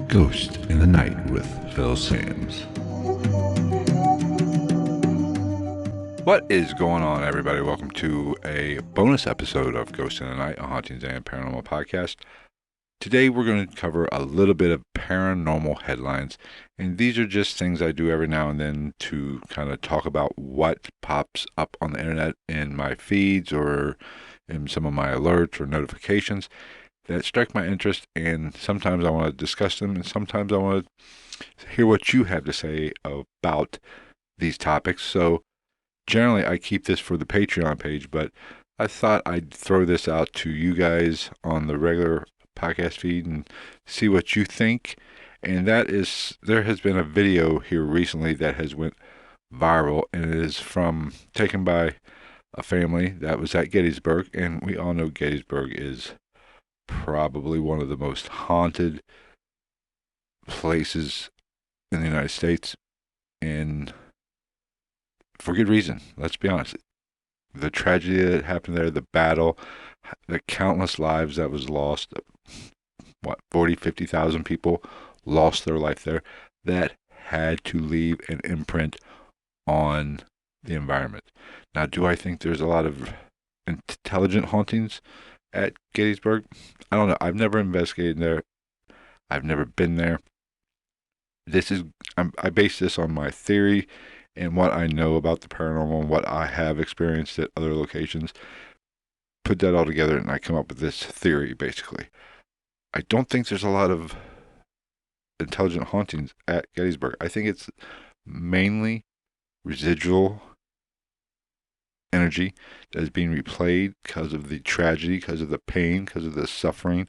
Ghost in the Night with Phil Sams. What is going on, everybody? Welcome to a bonus episode of Ghost in the Night, a Hauntings and Paranormal podcast. Today we're going to cover a little bit of paranormal headlines, and these are just things I do every now and then to kind of talk about what pops up on the internet in my feeds or in some of my alerts or notifications that strike my interest, and sometimes I want to discuss them, and sometimes I want to hear what you have to say about these topics. So generally I keep this for the Patreon page, but I thought I'd throw this out to you guys on the regular podcast feed and see what you think. And that is, there has been a video here recently that has went viral, and it is taken by a family that was at Gettysburg, and we all know Gettysburg is probably one of the most haunted places in the United States, and for good reason. Let's be honest. The tragedy that happened there, the battle, the countless lives that was lost, 50,000 people lost their life there, that had to leave an imprint on the environment. Now, do I think there's a lot of intelligent hauntings at Gettysburg? I don't know. I've never investigated there. I've never been there. I base this on my theory and what I know about the paranormal and what I have experienced at other locations. Put that all together and I come up with this theory, basically. I don't think there's a lot of intelligent hauntings at Gettysburg. I think it's mainly residual energy that is being replayed because of the tragedy, because of the pain, because of the suffering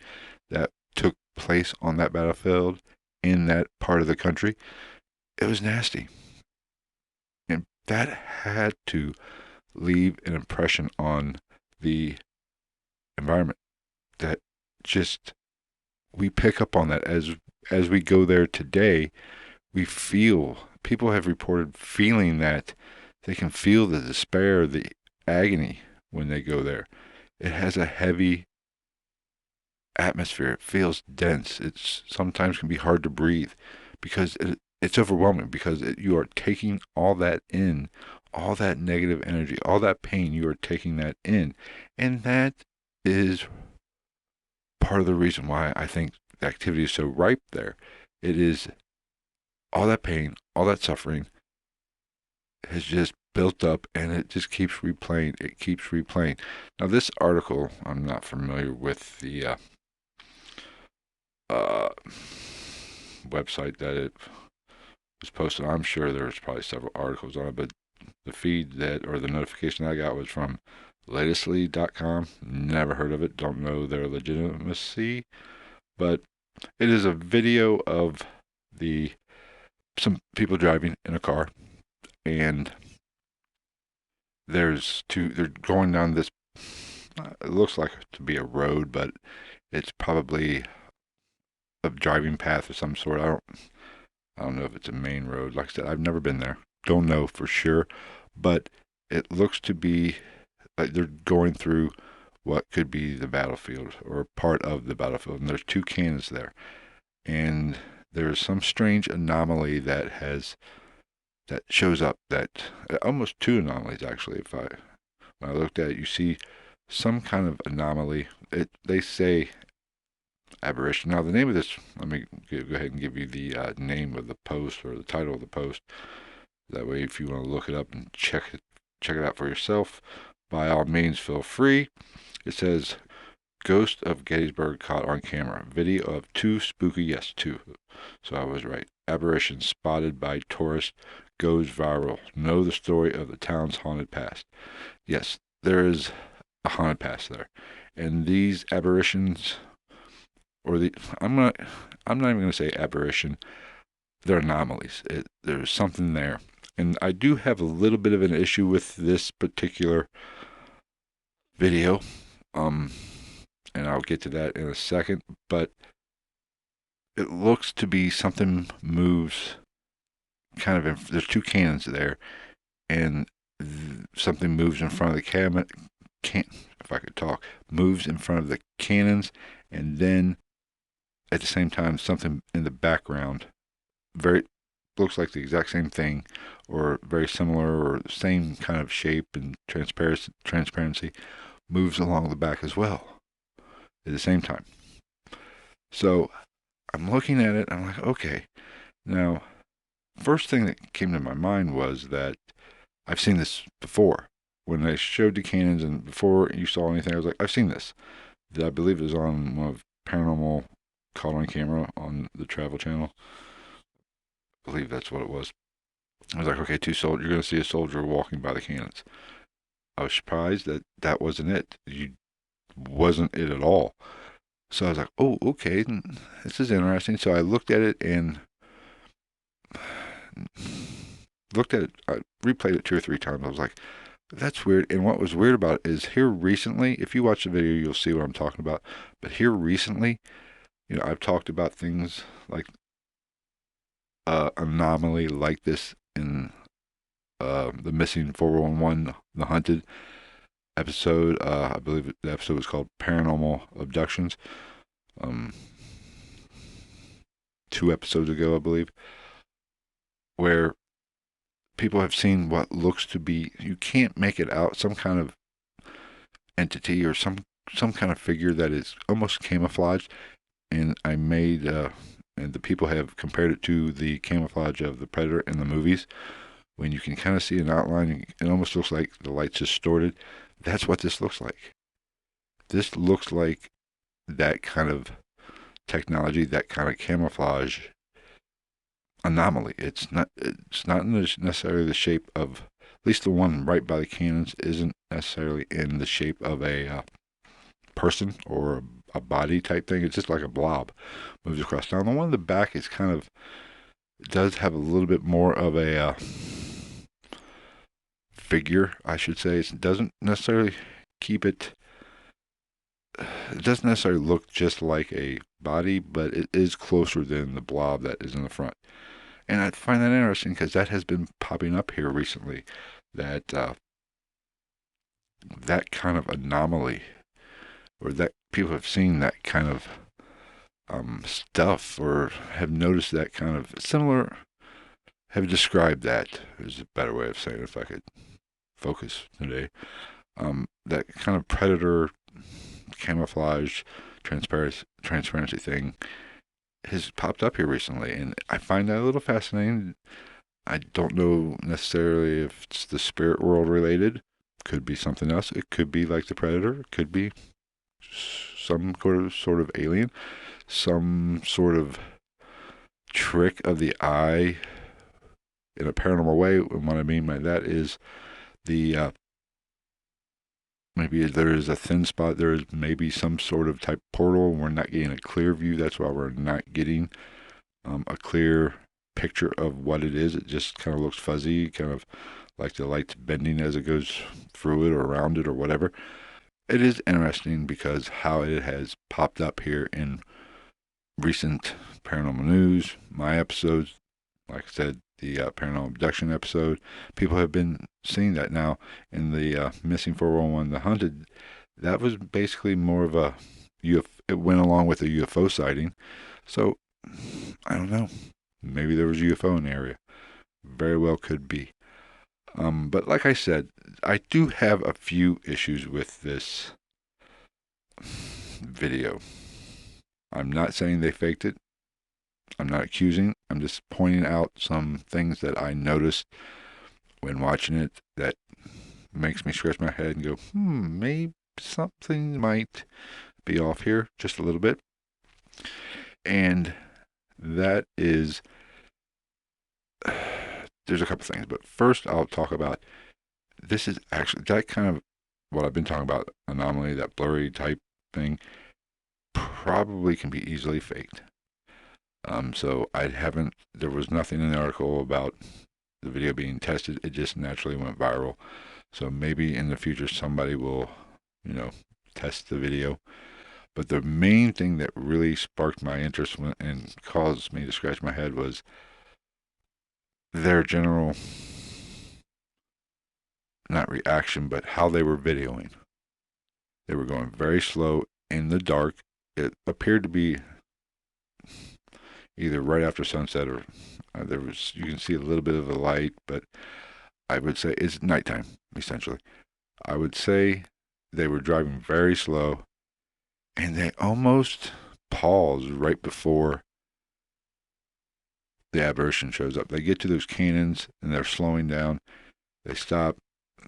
that took place on that battlefield in that part of the country. It was nasty. And that had to leave an impression on the environment that just, we pick up on that as we go there today. People have reported feeling that they can feel the despair, the agony when they go there. It has a heavy atmosphere. It feels dense. It sometimes can be hard to breathe because it's overwhelming, because you are taking all that in, all that negative energy, all that pain. You are taking that in, and that is part of the reason why I think the activity is so ripe there. It is all that pain, all that suffering has just built up, and it just keeps replaying. It keeps replaying. Now, this article, I'm not familiar with the website that it was posted. I'm sure there's probably several articles on it, but the feed or the notification I got was from latestly.com. Never heard of it. Don't know their legitimacy, but it is a video of some people driving in a car, and they're going down this, it looks like to be a road, but it's probably a driving path of some sort. I don't know if it's a main road. Like I said, I've never been there. Don't know for sure, but it looks to be like they're going through what could be the battlefield or part of the battlefield, and there's two cannons there, and there's some strange anomaly that shows up, that almost two anomalies actually. When I looked at it, you see some kind of anomaly. They say aberration. Now, the name of this, let me go ahead and give you the name of the post, or the title of the post. That way, if you want to look it up and check it out for yourself, by all means, feel free. It says, "Ghost of Gettysburg caught on camera. Video of two spooky," yes, two. So I was right. "Apparition spotted by tourists goes viral. Know the story of the town's haunted past." Yes, there is a haunted past there, and these apparitions, I'm not even going to say apparition. They're anomalies. There's something there, and I do have a little bit of an issue with this particular video. And I'll get to that in a second, but it looks to be something moves there's two cannons there, and something moves in front of the if I could talk, moves in front of the cannons, and then at the same time, something in the background, very looks like the exact same thing, or very similar, or the same kind of shape and transparency, moves along the back as well at the same time. So I'm looking at it, I'm like, okay. Now, first thing that came to my mind was that I've seen this before. When they showed the cannons and before you saw anything, I was like, I've seen this. I believe it was on one of Paranormal Caught on Camera on the Travel Channel. I believe that's what it was. I was like, okay, two soldiers. You're going to see a soldier walking by the cannons. I was surprised that that wasn't it. You wasn't it at all. So I was like, oh, okay, this is interesting. So I looked at it and I replayed it 2 or 3 times. I was like, that's weird. And what was weird about it is here recently, if you watch the video, you'll see what I'm talking about. But here recently, I've talked about things like anomaly like this in the missing 411, the hunted episode. I believe the episode was called Paranormal Abductions. Um, 2 episodes ago, I believe, where people have seen what looks to be, you can't make it out, some kind of entity or some kind of figure that is almost camouflaged. And I made and the people have compared it to the camouflage of the Predator in the movies. When you can kind of see an outline, it almost looks like the light's distorted. That's what this looks like. This looks like that kind of technology, that kind of camouflage anomaly. It's not necessarily the shape of, at least the one right by the cannons isn't necessarily in the shape of a person or a body type thing. It's just like a blob moves across. Now the one in the back is kind of, does have a little bit more of a figure, I should say. It doesn't necessarily keep it. It doesn't necessarily look just like a body, but it is closer than the blob that is in the front. And I find that interesting because that has been popping up here recently. That kind of anomaly, or that people have seen that kind of stuff, or have noticed that kind of similar, have described that, is a better way of saying it if I could focus today. That kind of predator camouflage transparency thing has popped up here recently, and I find that a little fascinating. I don't know necessarily if it's the spirit world related. Could be something else. It could be like the Predator. It could be some sort of alien. Some sort of trick of the eye in a paranormal way. And what I mean by that is the maybe there is a thin spot. There is maybe some sort of type portal. And we're not getting a clear view. That's why we're not getting a clear picture of what it is. It just kind of looks fuzzy, kind of like the light's bending as it goes through it or around it or whatever. It is interesting because how it has popped up here in recent paranormal news, my episodes, like I said, the paranormal abduction episode. People have been seeing that now in the missing 411, the hunted. That was basically more of a UFO. It went along with a UFO sighting. So I don't know. Maybe there was a UFO in the area. Very well could be. But like I said, I do have a few issues with this video. I'm not saying they faked it. I'm not accusing. I'm just pointing out some things that I noticed when watching it that makes me scratch my head and go, maybe something might be off here just a little bit. And that is, there's a couple things. But first, I'll talk about, this is actually that kind of what I've been talking about, anomaly, that blurry type thing, probably can be easily faked. So there was nothing in the article about the video being tested. It just naturally went viral. So maybe in the future somebody will, test the video. But the main thing that really sparked my interest and caused me to scratch my head was their general, not reaction, but how they were videoing. They were going very slow in the dark. It appeared to be either right after sunset or you can see a little bit of the light, but I would say it's nighttime, essentially. I would say they were driving very slow, and they almost pause right before the apparition shows up. They get to those cannons and they're slowing down. They stop.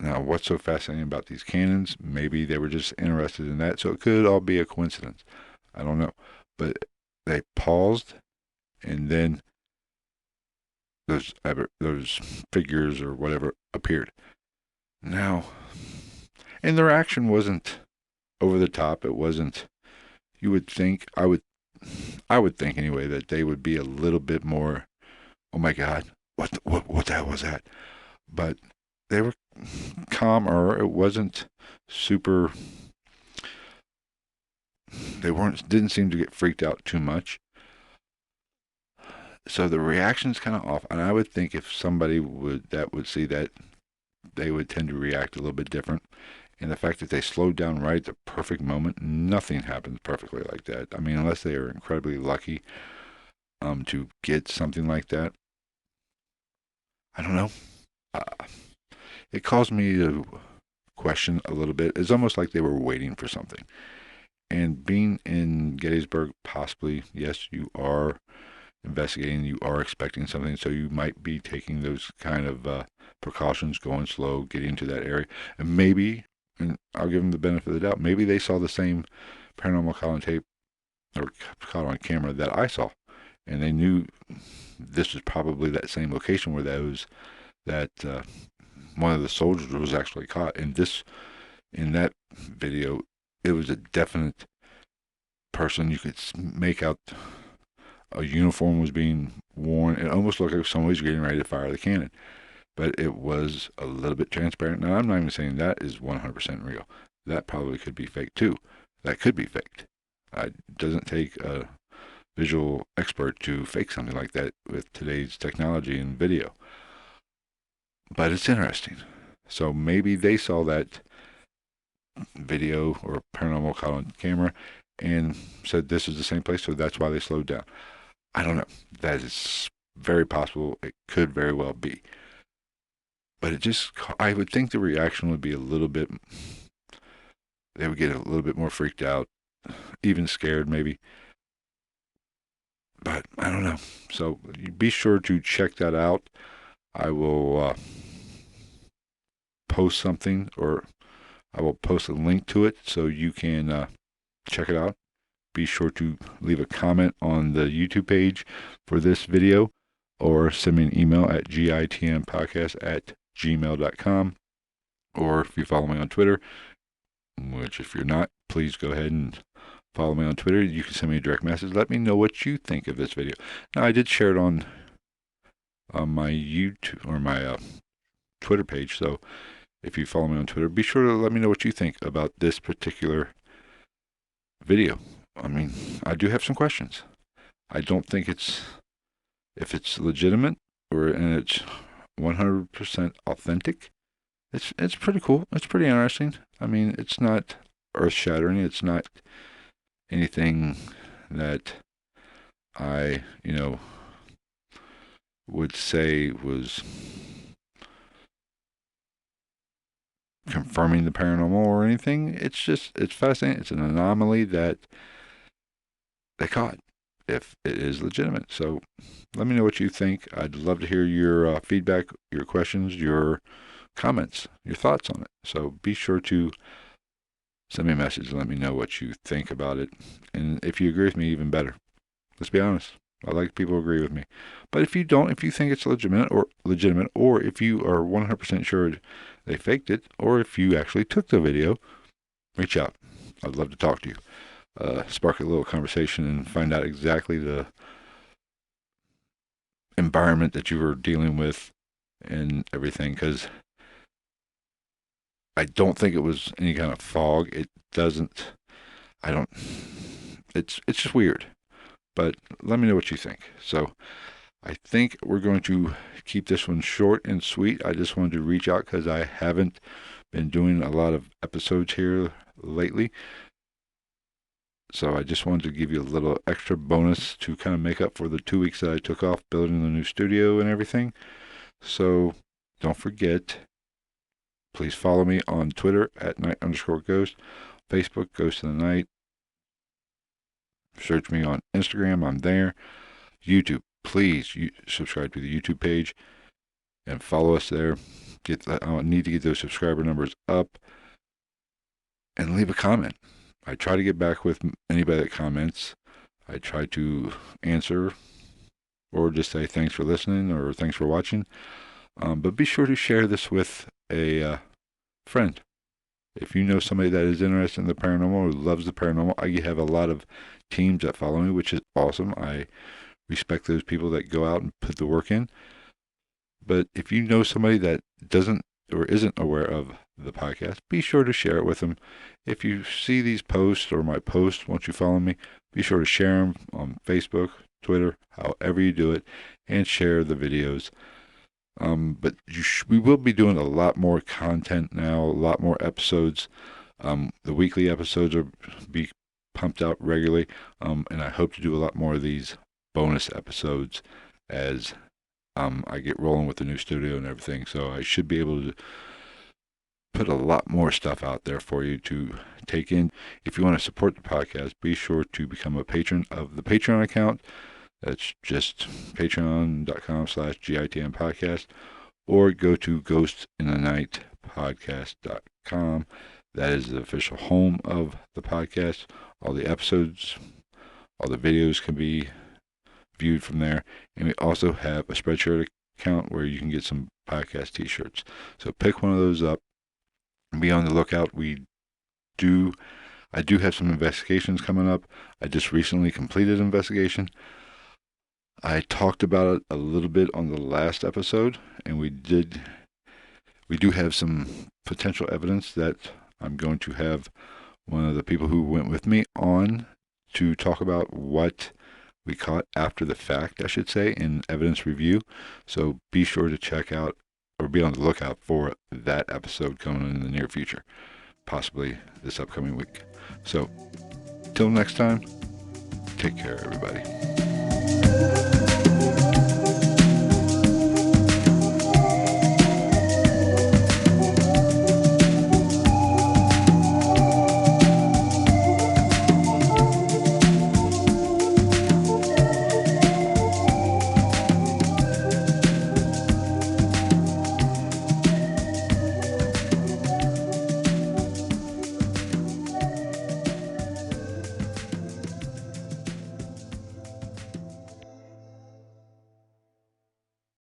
Now, what's so fascinating about these cannons? Maybe they were just interested in that, so it could all be a coincidence. I don't know. But they paused, and then those figures or whatever appeared. Now, and their action wasn't over the top. It wasn't. You would think I would think anyway that they would be a little bit more. Oh my God, what the hell was that? But they were calmer. It wasn't super. Didn't seem to get freaked out too much. So the reaction's kind of off, and I would think if somebody would see that, they would tend to react a little bit different. And the fact that they slowed down right at the perfect moment, nothing happens perfectly like that. I mean, unless they are incredibly lucky to get something like that. I don't know. Uh, it caused me to question a little bit. It's almost like they were waiting for something. And being in Gettysburg, possibly, yes, you are investigating, you are expecting something, so you might be taking those kind of precautions, going slow, getting to that area. And maybe, and I'll give them the benefit of the doubt, maybe they saw the same paranormal caught on tape or caught on camera that I saw. And they knew this was probably that same location where that one of the soldiers was actually caught. And in that video, it was a definite person. You could make out a uniform was being worn. It almost looked like somebody was getting ready to fire the cannon, but it was a little bit transparent. Now, I'm not even saying that is 100% real. That probably could be fake too. That could be faked. It doesn't take a visual expert to fake something like that with today's technology and video. But it's interesting. So maybe they saw that video or paranormal caught on camera and said this is the same place, so that's why they slowed down. I don't know. That is very possible. It could very well be. But I would think the reaction would be a little bit, they would get a little bit more freaked out, even scared maybe. But I don't know. So be sure to check that out. I will post something, or I will post a link to it so you can check it out. Be sure to leave a comment on the YouTube page for this video, or send me an email at gitmpodcast@gmail.com. Or if you follow me on Twitter, which if you're not, please go ahead and follow me on Twitter. You can send me a direct message. Let me know what you think of this video. Now, I did share it on my YouTube or my Twitter page. So if you follow me on Twitter, be sure to let me know what you think about this particular video. I mean, I do have some questions. I don't think if it's legitimate and it's 100% authentic, it's pretty cool. It's pretty interesting. I mean, it's not earth-shattering. It's not anything that I, would say was confirming the paranormal or anything. It's fascinating. It's an anomaly that they caught, if it is legitimate. So let me know what you think. I'd love to hear your feedback, your questions, your comments, your thoughts on it. So be sure to send me a message and let me know what you think about it. And if you agree with me, even better. Let's be honest. I like people who agree with me. But if you don't, if you think it's legitimate, or if you are 100% sure they faked it, or if you actually took the video, reach out. I'd love to talk to you. Spark a little conversation and find out exactly the environment that you were dealing with and everything, because I don't think it was any kind of fog. It's just weird. But let me know what you think. So I think we're going to keep this one short and sweet. I just wanted to reach out because I haven't been doing a lot of episodes here lately. So I just wanted to give you a little extra bonus to kind of make up for the 2 weeks that I took off building the new studio and everything. So don't forget, please follow me on Twitter at night_ghost, Facebook Ghost of the Night. Search me on Instagram, I'm there. YouTube, please subscribe to the YouTube page and follow us there. I need to get those subscriber numbers up, and leave a comment. I try to get back with anybody that comments. I try to answer or just say thanks for listening or thanks for watching. But be sure to share this with a friend. If you know somebody that is interested in the paranormal or loves the paranormal, I have a lot of teams that follow me, which is awesome. I respect those people that go out and put the work in. But if you know somebody that doesn't or isn't aware of the podcast, be sure to share it with them. If you see these posts or my posts, once you follow me, be sure to share them on Facebook, Twitter, however you do it, and share the videos. But we will be doing a lot more content now, a lot more episodes. The weekly episodes will be pumped out regularly, and I hope to do a lot more of these bonus episodes as I get rolling with the new studio and everything. So I should be able to put a lot more stuff out there for you to take in. If you want to support the podcast, be sure to become a patron of the Patreon account. That's just patreon.com/GITM podcast, or go to ghostinthenight.podcast.com. That is the official home of the podcast. All the episodes, all the videos can be viewed from there. And we also have a Spreadshirt account where you can get some podcast t-shirts. So pick one of those up and be on the lookout. I do have some investigations coming up. I just recently completed an investigation. I talked about it a little bit on the last episode, and we do have some potential evidence that I'm going to have one of the people who went with me on to talk about what we caught after the fact, I should say, in evidence review. So be sure to check out or be on the lookout for that episode coming in the near future, possibly this upcoming week. So till next time, take care, everybody.